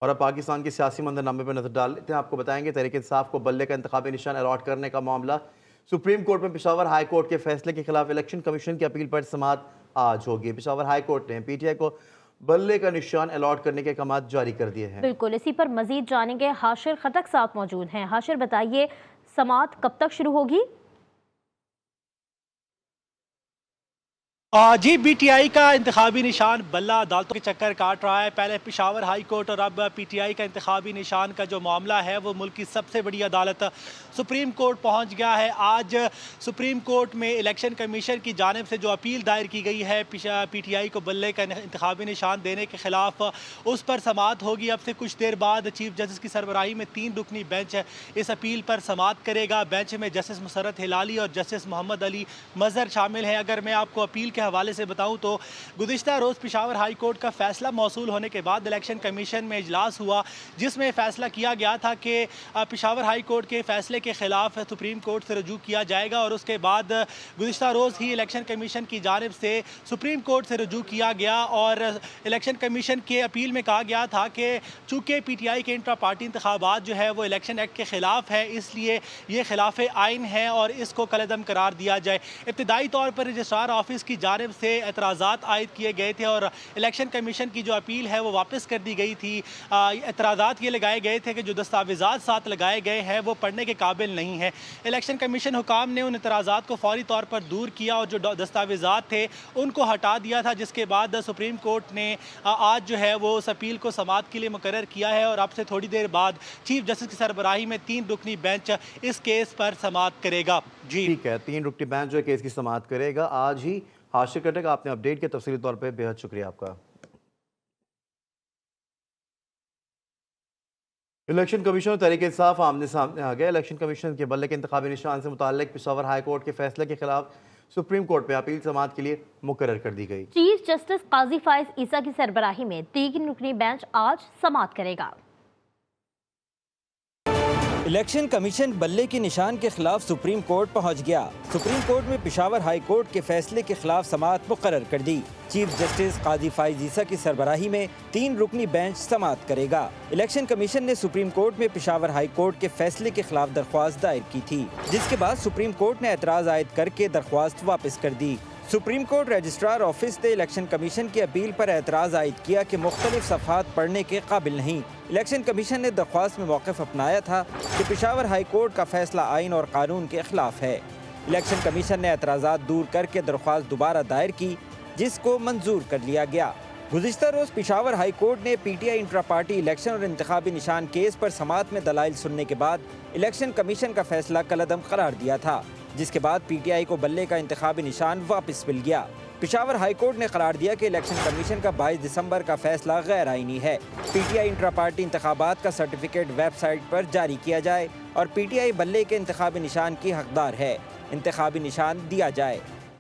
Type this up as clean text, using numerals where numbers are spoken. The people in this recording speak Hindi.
और अब पाकिस्तान के सियासी मंजरनामे पर नजर डाल लेते हैं। आपको बताएंगे तहरीक इंसाफ को बल्ले का इंतखाबी निशान अलॉट करने का मामला सुप्रीम कोर्ट में पेशावर हाई कोर्ट के फैसले के खिलाफ इलेक्शन कमीशन की अपील पर समाअत आज होगी। पेशावर हाई कोर्ट ने पीटीआई को बल्ले का निशान अलॉट करने के अहकाम जारी कर दिए हैं। बिल्कुल, इसी पर मजीद जानेंगे। हाशिर खटक साहब मौजूद हैं। हाशिर, बताइए समाअत कब तक शुरू होगी? जी, पीटीआई का इंतखाबी निशान बल्ला अदालतों के चक्कर काट रहा है। पहले पेशावर हाई कोर्ट और अब पीटीआई का इंतखाबी निशान का जो मामला है वो मुल्क की सबसे बड़ी अदालत सुप्रीम कोर्ट पहुंच गया है। आज सुप्रीम कोर्ट में इलेक्शन कमीशन की जानिब से जो अपील दायर की गई है पीटीआई को बल्ले का इंतखाबी निशान देने के खिलाफ, उस पर समाअत होगी। अब से कुछ देर बाद चीफ जस्टिस की सरबराही में 3 रुकनी बेंच इस अपील पर समाअत करेगा। बेंच में जस्टिस मुसर्रत हिलाली और जस्टिस मोहम्मद अली मजहर शामिल हैं। अगर मैं आपको अपील के हवाले से बताऊं तो गुज़िश्ता रोज़ पेशावर हाई कोर्ट का फैसला मौसूल होने के बाद इलेक्शन कमीशन में इजलास हुआ, जिसमें फैसला किया गया था कि पेशावर हाई कोर्ट के फैसले के खिलाफ सुप्रीम कोर्ट से रजू किया जाएगा। और उसके बाद गुज़िश्ता रोज़ ही इलेक्शन कमीशन की जानिब से सुप्रीम कोर्ट से रजू किया गया और इलेक्शन कमीशन के अपील में कहा गया था कि चूँकि पीटीआई के इंट्रा पार्टी इंतखाबात जो है वो इलेक्शन एक्ट के खिलाफ है, इसलिए ये खिलाफ आइन है और इसको कलअदम करार दिया जाए। इब्तदाई तौर पर रजिस्ट्रार ऑफिस की जानिब से एतराज़ात आयद किए गए थे और इलेक्शन कमीशन की जो अपील है वो वापस कर दी गई थी। एतराज़ात ये लगाए गए थे कि जो दस्तावेज़ात साथ लगाए गए हैं वो पढ़ने के काबिल नहीं है। इलेक्शन कमीशन हुकाम ने उन एतराज़ात को फौरी तौर पर दूर किया और जो दस्तावेज़ात थे उनको हटा दिया था, जिसके बाद सुप्रीम कोर्ट ने आज जो है वो उस अपील को समाअत के लिए मुकर्रर किया है और अब से थोड़ी देर बाद चीफ जस्टिस की सरबराही में 3 रुकनी बेंच इस केस पर समाअत करेगा। जी ठीक है, 3 रुकनी बेंच जो केस की समाअत करेगा आज ही। हाशिर खटक, आपने अपडेट के तफसीली तौर पे बेहद शुक्रिया आपका। इलेक्शन कमीशन तहरीक इंसाफ आमने सामने आ गया। इलेक्शन कमीशन के बल्ले के इंतखाबी निशान से मुताल्लिक पेशावर हाई कोर्ट के फैसले के खिलाफ सुप्रीम कोर्ट में अपील समाअत के लिए मुकर्रर कर दी गई। चीफ जस्टिस काजी फाइज ईसा की सरबराही में 3 रुकनी बेंच आज समाअत करेगा। इलेक्शन कमीशन बल्ले के निशान के खिलाफ सुप्रीम कोर्ट पहुंच गया। सुप्रीम कोर्ट में पेशावर हाई कोर्ट के फैसले के खिलाफ समाअत मुकर्रर कर दी। चीफ जस्टिस काजी फाइज ईसा की सरबराही में 3 रुकनी बेंच समाअत करेगा। इलेक्शन कमीशन ने सुप्रीम कोर्ट में पेशावर हाई कोर्ट के फैसले के खिलाफ दरख्वास्त दायर की थी, जिसके बाद सुप्रीम कोर्ट ने एतराज़ आयद करके दरख्वास्त वापस कर दी। सुप्रीम कोर्ट रजिस्ट्रार ऑफिस ने इलेक्शन कमीशन की अपील पर एतराज़ आयद किया कि मुख्तलिफ सफ़हात पढ़ने के काबिल नहीं। इलेक्शन कमीशन ने दरख्वास्त में मौक़िफ़ अपनाया था कि पेशावर हाई कोर्ट का फैसला आइन और कानून के खिलाफ है। इलेक्शन कमीशन ने एतराज़ात दूर करके दरख्वास्त दोबारा दायर की, जिसको मंजूर कर लिया गया। गुज़िश्ता रोज़ पेशावर हाई कोर्ट ने पीटीआई इंट्रा पार्टी इलेक्शन और इंतखाबी निशान केस पर समाअत में दलाइल सुनने के बाद इलेक्शन कमीशन का फैसला कलअदम करार दिया था, जिसके बाद पीटीआई को बल्ले का इंतखाबी निशान वापस मिल गया। पेशावर हाई कोर्ट ने करार दिया कि इलेक्शन कमीशन का 22 दिसंबर का फैसला गैर आईनी है। पीटीआई इंट्रा पार्टी इंतखाबात का सर्टिफिकेट वेबसाइट पर जारी किया जाए और पीटीआई बल्ले के इंतखाबी निशान की हकदार है। इंतखाबी निशान दिया जाए।